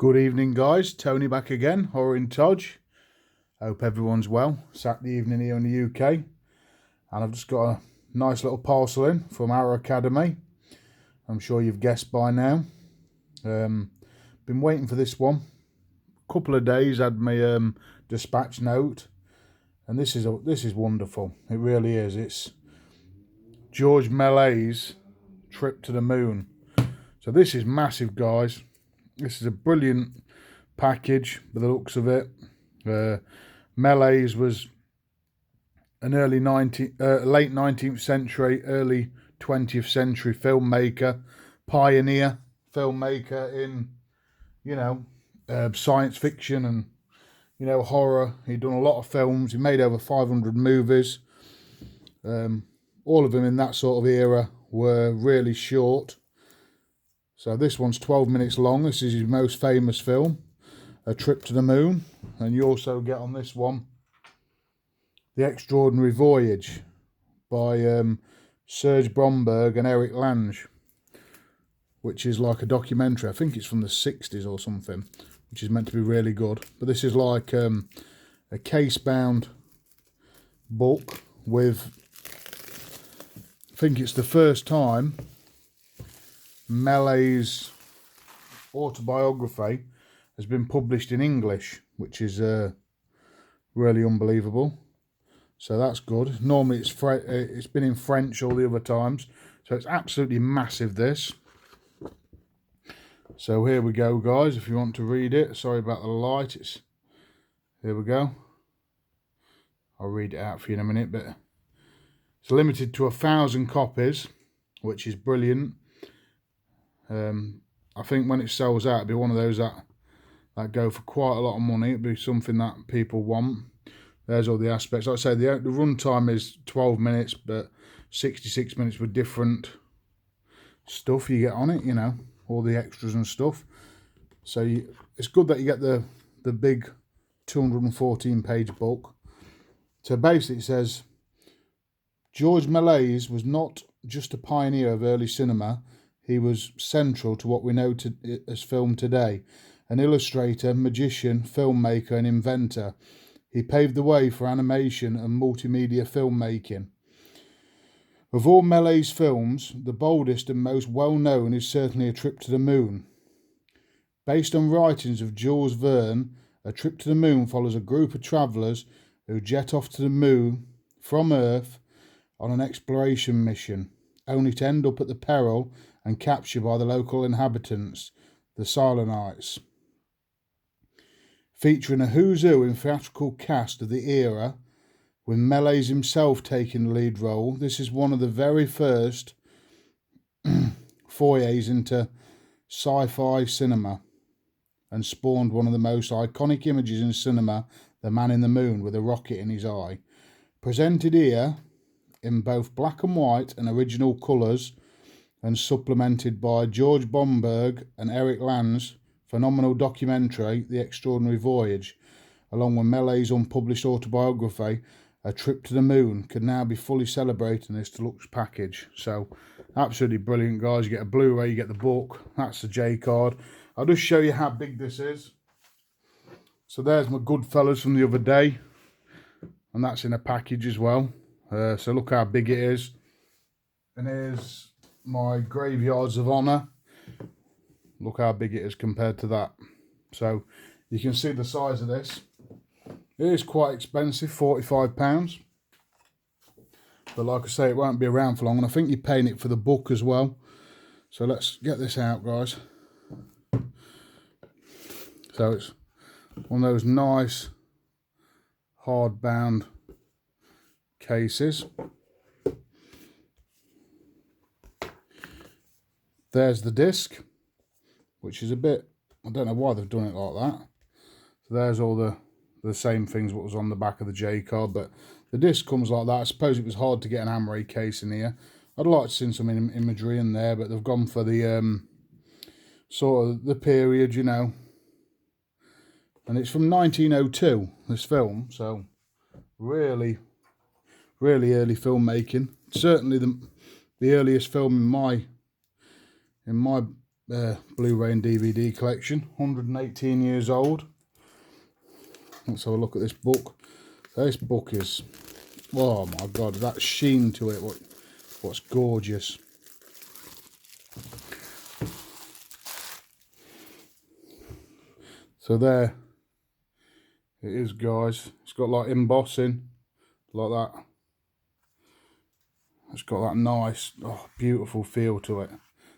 Good evening, guys. Tony back again, Horror in Todge. Hope everyone's well. Saturday evening here in the UK, and I've just got a nice little parcel in from our academy. I'm sure you've guessed by now. Been waiting for this one. A couple of days, had my dispatch note, and this is wonderful. It really is. It's George Mele's Trip to the Moon. So this is massive, guys. This is a brilliant package by the looks of it. Mele's was an late 19th century, early 20th century filmmaker, pioneer filmmaker in, science fiction and, horror. He'd done a lot of films. He made over 500 movies. All of them in that sort of era were really short. So this one's 12 minutes long. This is his most famous film, A Trip to the Moon. And you also get on this one, The Extraordinary Voyage by Serge Bromberg and Eric Lange, which is like a documentary. I think it's from the 60s or something, which is meant to be really good. But this is like a case-bound book with, I think it's the first time Mele's autobiography has been published in English, which is really unbelievable. So that's good. Normally it's been in French all the other times, so it's absolutely massive, this. So here we go, guys, if you want to read it. Sorry about the light. Here we go. I'll read it out for you in a minute, but it's limited to 1,000 copies, which is brilliant. I think when it sells out, it'll be one of those that go for quite a lot of money. It'll be something that people want. There's all the aspects. Like I say, the run time is 12 minutes, but 66 minutes with different stuff you get on it, all the extras and stuff. So it's good that you get the big 214-page book. So basically it says, George Mele's was not just a pioneer of early cinema. He was central to what we know as film today. An illustrator, magician, filmmaker and inventor. He paved the way for animation and multimedia filmmaking. Of all Mele's films, the boldest and most well-known is certainly A Trip to the Moon. Based on writings of Jules Verne, A Trip to the Moon follows a group of travellers who jet off to the moon from Earth on an exploration mission, only to end up at the peril and captured by the local inhabitants, the Cylonites. Featuring a who's who in theatrical cast of the era, with Mele's himself taking the lead role, this is one of the very first forays into sci-fi cinema and spawned one of the most iconic images in cinema, the man in the moon with a rocket in his eye. Presented here in both black and white and original colours, and supplemented by George Bromberg and Eric Lange's phenomenal documentary, The Extraordinary Voyage, along with Mele's unpublished autobiography, A Trip to the Moon, can now be fully celebrating this deluxe package. So, absolutely brilliant, guys. You get a Blu-ray, you get the book. That's the J card. I'll just show you how big this is. So there's my Goodfellas from the other day, and that's in a package as well. So look how big it is. And here's my Graveyards of Honour. Look how big it is compared to that. So you can see the size of this. It is quite expensive, £45. But like I say, it won't be around for long, and I think you're paying it for the book as well. So let's get this out, guys. So it's one of those nice hardbound cases. There's the disc, which is a bit, I don't know why they've done it like that. So there's all the same things what was on the back of the J card, but the disc comes like that. I suppose it was hard to get an Amray case in here. I'd like to see some imagery in there, but they've gone for the sort of the period, And it's from 1902, this film, so really, really early filmmaking. Certainly the earliest film in my Blu-ray and DVD collection. 118 years old. Let's have a look at this book. This book is, oh my god, that sheen to it, what's gorgeous. So there it is, guys. It's got like embossing like that. It's got that nice, beautiful feel to it.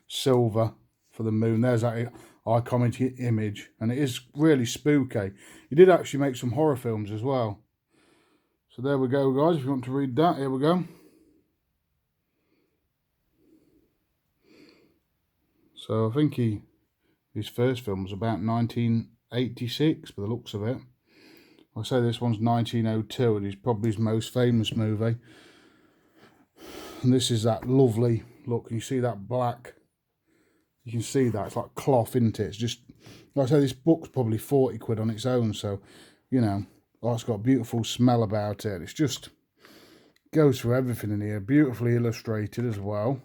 Silver for the moon. There's that iconic image, and it is really spooky. He did actually make some horror films as well. So there we go, guys. If you want to read that, here we go. So I think his first film was about 1986 by the looks of it. I say this one's 1902, and it's probably his most famous movie. And this is that lovely look. Can you see that black? You can see that. It's like cloth, isn't it? It's just, like I say, this book's probably 40 quid on its own. So, you know, it's got a beautiful smell about it. It's just, goes through everything in here. Beautifully illustrated as well.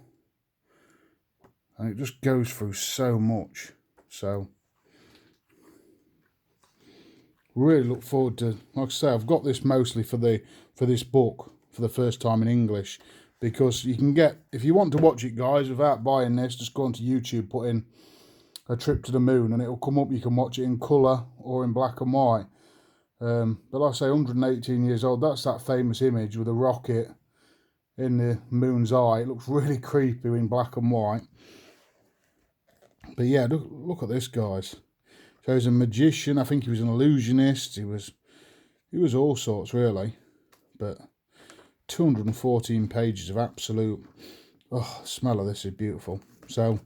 And it just goes through so much. So, really look forward to, like I say, I've got this mostly for this book for the first time in English. Because you can get, if you want to watch it, guys, without buying this, just go onto YouTube, put in A Trip to the Moon, and it'll come up. You can watch it in colour or in black and white. But like I say, 118 years old, that's that famous image with a rocket in the moon's eye. It looks really creepy in black and white. But yeah, look at this, guys. Shows a magician. I think he was an illusionist. He was all sorts, really. But 214 pages of absolute, the smell of this is beautiful. So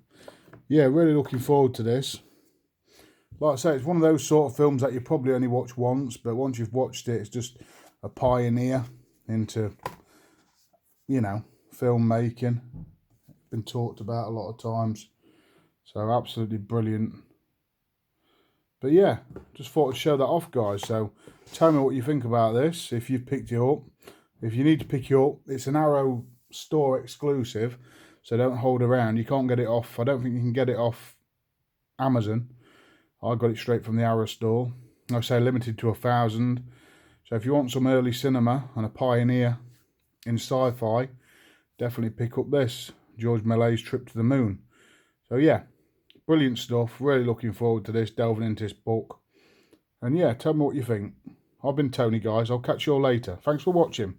yeah, really looking forward to this. Like I say, it's one of those sort of films that you probably only watch once, but once you've watched it, it's just a pioneer into, you know, filmmaking. Been talked about a lot of times. So absolutely brilliant. But yeah, just thought I'd show that off, guys. So tell me what you think about this, if you've picked it up. If you need to pick it up, it's an Arrow store exclusive, so don't hold around. You can't get it off, I don't think you can get it off Amazon. I got it straight from the Arrow store. Like I say, limited to 1,000. So if you want some early cinema and a pioneer in sci-fi, definitely pick up this, George Mele's Trip to the Moon. So yeah, brilliant stuff. Really looking forward to this, delving into this book. And yeah, tell me what you think. I've been Tony, guys. I'll catch you all later. Thanks for watching.